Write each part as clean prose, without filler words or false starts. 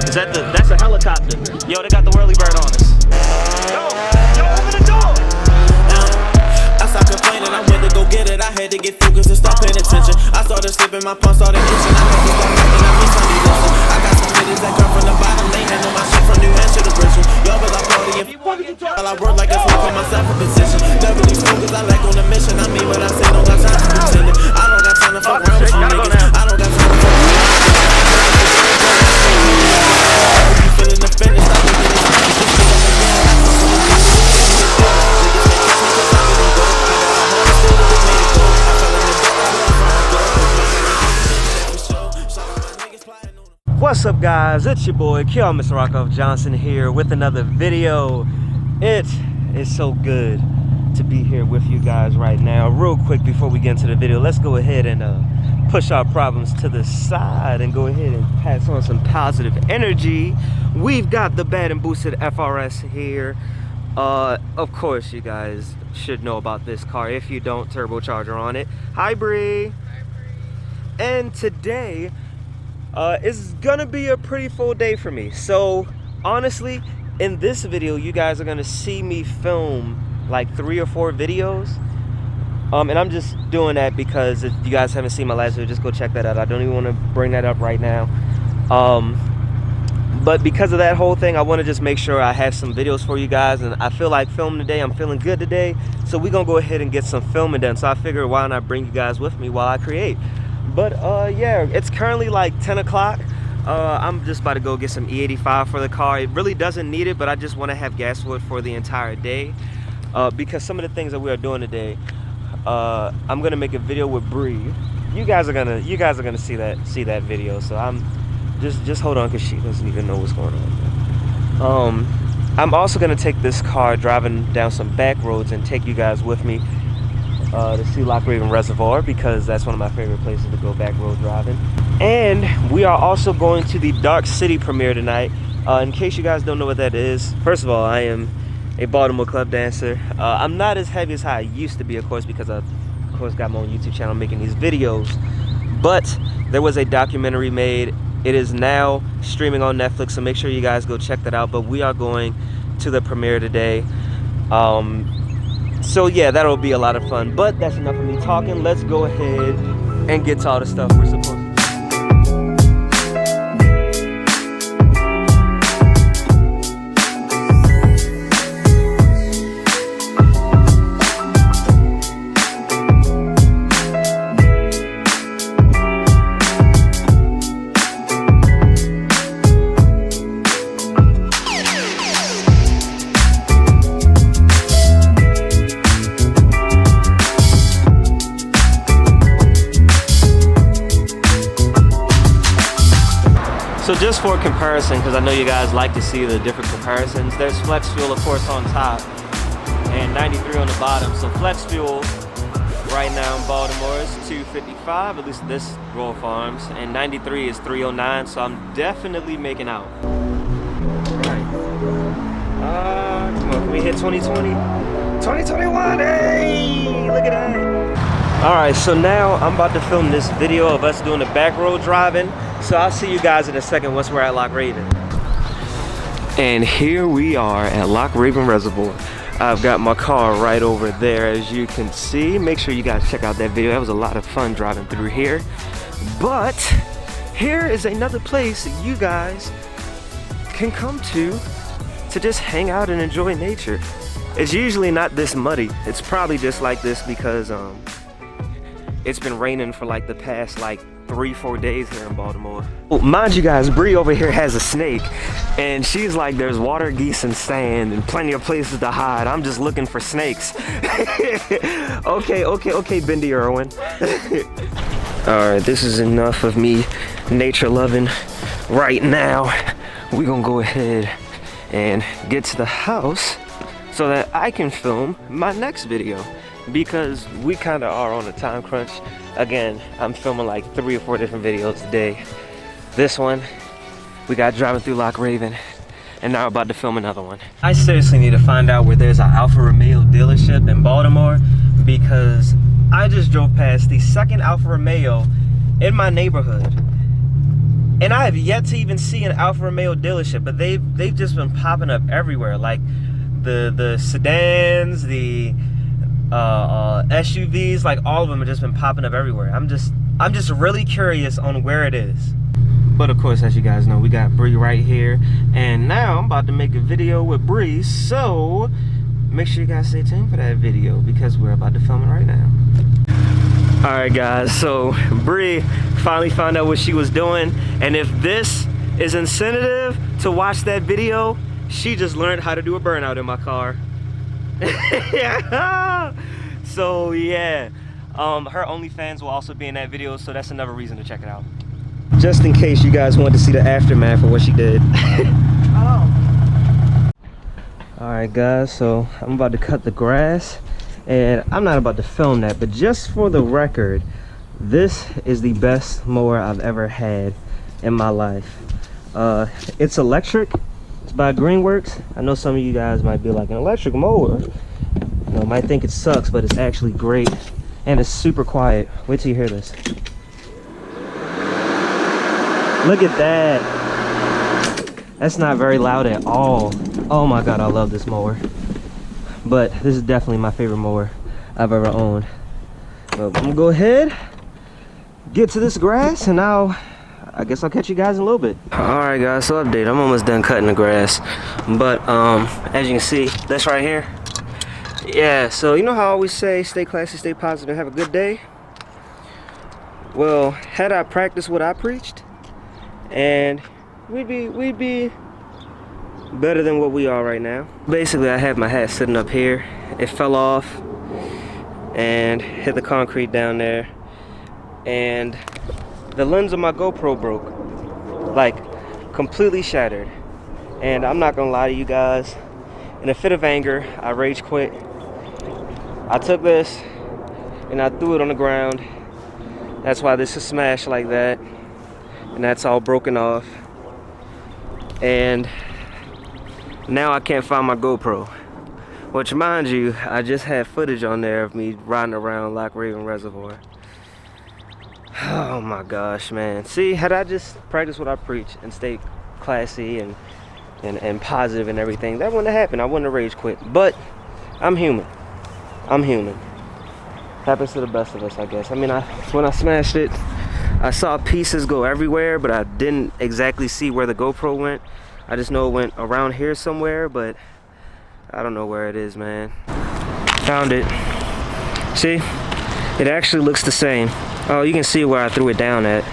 Is that that's a helicopter. Yo, they got the whirly bird on us. Yo, open the door. I stopped complaining, I went to go get it. I had to get focused and start paying attention. I started slipping, my palm started itching. I had to start thinking, I miss Sunday listen. I got some niggas that come from the bottom. They handle my shit from New Hampshire to Bristol. Y'all but I party and while I work like a slave, put myself in position. Never these focus, I like on the mission. I mean what I say, don't got time to pretend it. I don't got time to fuck around with you niggas. I don't got time to fuck around with you. You feeling offended, stop thinking it's time. Just feel like again, I come from the beat. Niggas may catch me cause I be on go. I got a home still to make it go. I fell in the dark, that's where I'm from. What's up, guys? It's your boy Mr.Rockoff Johnson here with another video. It is so good to be here with you guys right now. Real quick before we get into the video, let's go ahead and push our problems to the side and go ahead and pass on some positive energy. We've got the bad and boosted FRS here. Of course, you guys should know about this car. If you don't, turbocharger on it. Hi, Bree. And today is gonna be a pretty full day for me. So honestly, in this video, you guys are gonna see me film like 3 or 4 videos. And I'm just doing that because if you guys haven't seen my last video, just go check that out. I don't even want to bring that up right now. But because of that whole thing, I want to just make sure I have some videos for you guys. And I feel like filming today. I'm feeling good today. So we're going to go ahead and get some filming done. So I figured, why not bring you guys with me while I create? But yeah, it's currently like 10 o'clock. I'm just about to go get some E85 for the car. It really doesn't need it, but I just want to have gas for it for the entire day. Because some of the things that we are doing today, I'm gonna make a video with Bree. You guys are gonna see that video. So I'm just hold on, because she doesn't even know what's going on. I'm also gonna take this car driving down some back roads and take you guys with me to see Loch Reservoir, because that's one of my favorite places to go back road driving. And we are also going to the Dark City premiere tonight. In case you guys don't know what that is, first of all, I am a Baltimore club dancer. I'm not as heavy as how I used to be, of course, because I, of course, got my own YouTube channel making these videos. But there was a documentary made. It is now streaming on Netflix, so make sure you guys go check that out. But we are going to the premiere today. So yeah, that'll be a lot of fun. But that's enough of me talking. Let's go ahead and get to all the stuff we're supposed to do. So just for comparison, because I know you guys like to see the different comparisons, there's flex fuel, of course, on top and 93 on the bottom. So flex fuel right now in Baltimore is $2.55, at least this Royal Farms, and 93 is $3.09. So I'm definitely making out. Right. Come on, can we hit 2020? 2021, hey, look at that. All right, so now I'm about to film this video of us doing the back road driving. So I'll see you guys in a second once we're at Loch Raven. And here we are at Loch Raven Reservoir. I've got my car right over there, as you can see. Make sure you guys check out that video. That was a lot of fun driving through here. But here is another place you guys can come to just hang out and enjoy nature. It's usually not this muddy. It's probably just like this because it's been raining for like the past 3-4 days here in Baltimore. Well, mind you guys, Bree over here has a snake, and she's like, there's water, geese, and sand, and plenty of places to hide. I'm just looking for snakes. Okay, Bendy Irwin. All right, this is enough of me nature loving right now. We're gonna go ahead and get to the house so that I can film my next video, because we kind of are on a time crunch. Again, I'm filming like 3 or 4 different videos today. This one, we got driving through Loch Raven, and now we're about to film another one. I seriously need to find out where there's an Alfa Romeo dealership in Baltimore, because I just drove past the second Alfa Romeo in my neighborhood. And I have yet to even see an Alfa Romeo dealership, but they've just been popping up everywhere. Like the sedans, the SUVs, like all of them have just been popping up everywhere. I'm just really curious on where it is. But of course, as you guys know, we got Bree right here, and now I'm about to make a video with Bree, so make sure you guys stay tuned for that video because we're about to film it right now. All right, guys, so Bree finally found out what she was doing, and if this is incentive to watch that video, she just learned how to do a burnout in my car. Yeah. So yeah, her OnlyFans will also be in that video, so that's another reason to check it out. Just in case you guys wanted to see the aftermath of what she did. Oh. All right, guys, so I'm about to cut the grass, and I'm not about to film that, but just for the record, this is the best mower I've ever had in my life. It's electric. It's by Greenworks. I know some of you guys might be like, an electric mower? You know, might think it sucks, but it's actually great, and it's super quiet. Wait till you hear this. Look at that. That's not very loud at all. Oh my God, I love this mower. But this is definitely my favorite mower I've ever owned. But I'm gonna go ahead, get to this grass, and I guess I'll catch you guys in a little bit. All right, guys, so update. I'm almost done cutting the grass. But as you can see, this right here. Yeah, so you know how I always say, stay classy, stay positive, and have a good day? Well, had I practiced what I preached, and we'd be better than what we are right now. Basically, I have my hat sitting up here. It fell off and hit the concrete down there, and the lens of my GoPro broke, like completely shattered. And I'm not gonna lie to you guys, in a fit of anger, I rage quit. I took this and I threw it on the ground. That's why this is smashed like that, and that's all broken off. And now I can't find my GoPro, which, mind you, I just had footage on there of me riding around Loch Reservoir. Oh my gosh, man. See, had I just practiced what I preach and stayed classy and positive and everything, that wouldn't have happened. I wouldn't have rage quit. But I'm human. I'm human. Happens to the best of us, I guess. I mean, when I smashed it, I saw pieces go everywhere, but I didn't exactly see where the GoPro went. I just know it went around here somewhere, but I don't know where it is, man. Found it. See? It actually looks the same. Oh, you can see where I threw it down at.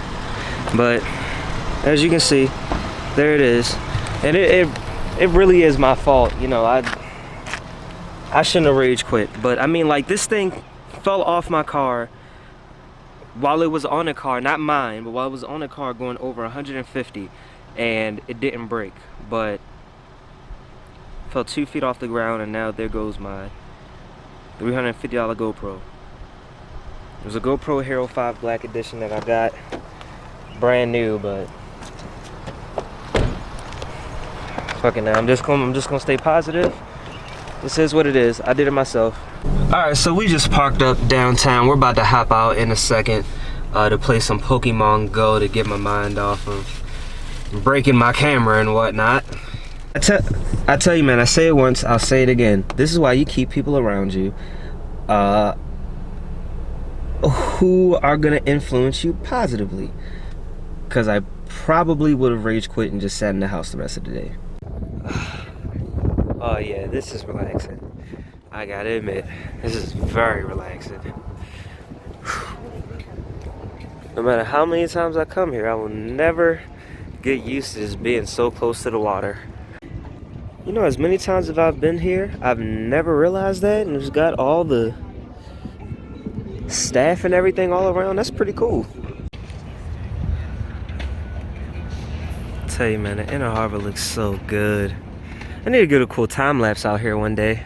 But as you can see, there it is. And it really is my fault. You know, I shouldn't have rage quit. But I mean, like, this thing fell off my car while it was on a car, not mine, but while it was on a car going over 150, and it didn't break, but fell 2 feet off the ground, and now there goes my $350 GoPro. It was a GoPro Hero 5 Black Edition that I got brand new, but fucking now, I'm just gonna stay positive. This is what it is. I did it myself. Alright, so we just parked up downtown. We're about to hop out in a second to play some Pokemon Go to get my mind off of breaking my camera and whatnot. I tell you, man, I say it once, I'll say it again. This is why you keep people around you who are gonna influence you positively. Because I probably would have rage quit and just sat in the house the rest of the day. Oh yeah, this is relaxing. I gotta admit, this is very relaxing. No matter how many times I come here, I will never get used to just being so close to the water. You know, as many times as I've been here, I've never realized that, and it's got all the staff and everything all around. That's pretty cool. I tell you, man, the inner harbor looks so good. I need to get a cool time lapse out here one day.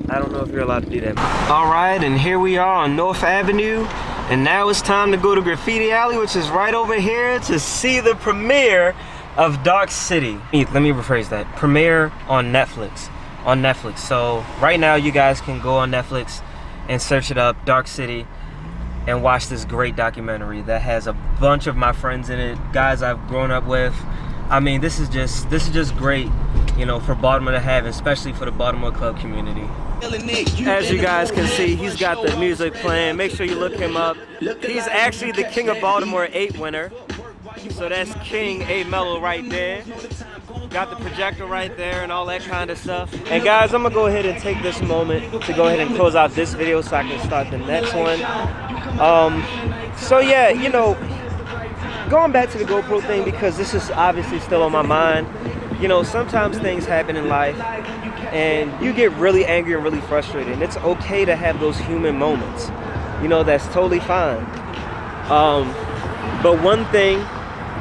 I don't know if you're allowed to do that. All right, and here we are on North Avenue, and now it's time to go to Graffiti Alley, which is right over here, to see the premiere of Dark City. Let me rephrase that. Premiere on Netflix on Netflix. So right now you guys can go on Netflix and search it up, Dark City, and watch this great documentary that has a bunch of my friends in it, guys I've grown up with. I mean, this is just great, you know, for Baltimore to have, especially for the Baltimore club community. As you guys can see, he's got the music playing. Make sure you look him up. He's actually the King of Baltimore 8 winner. So that's King A Mello right there. Got the projector right there and all that kind of stuff. And guys, I'm gonna go ahead and take this moment to go ahead and close out this video so I can start the next one. So yeah, you know, going back to the GoPro thing, because this is obviously still on my mind. You know, sometimes things happen in life and you get really angry and really frustrated, and it's okay to have those human moments. You know, that's totally fine. But one thing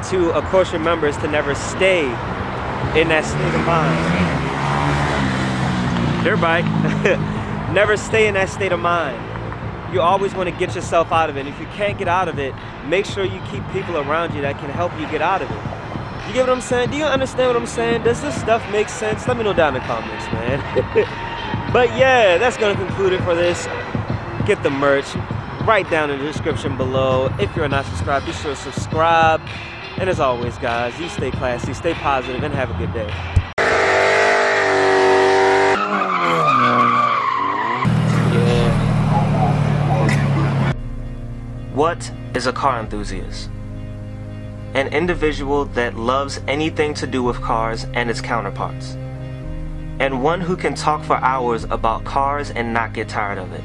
to, of course, remember is to never stay in that state of mind. Dirt bike. Never stay in that state of mind. You always want to get yourself out of it. If you can't get out of it, make sure you keep people around you that can help you get out of it. You get what I'm saying? Do you understand what I'm saying? Does this stuff make sense? Let me know down in the comments, man. But yeah, that's going to conclude it for this. Get the merch right down in the description below. If you're not subscribed, be sure to subscribe. And as always, guys, you stay classy, stay positive, and have a good day. What is a car enthusiast? An individual that loves anything to do with cars and its counterparts. And one who can talk for hours about cars and not get tired of it.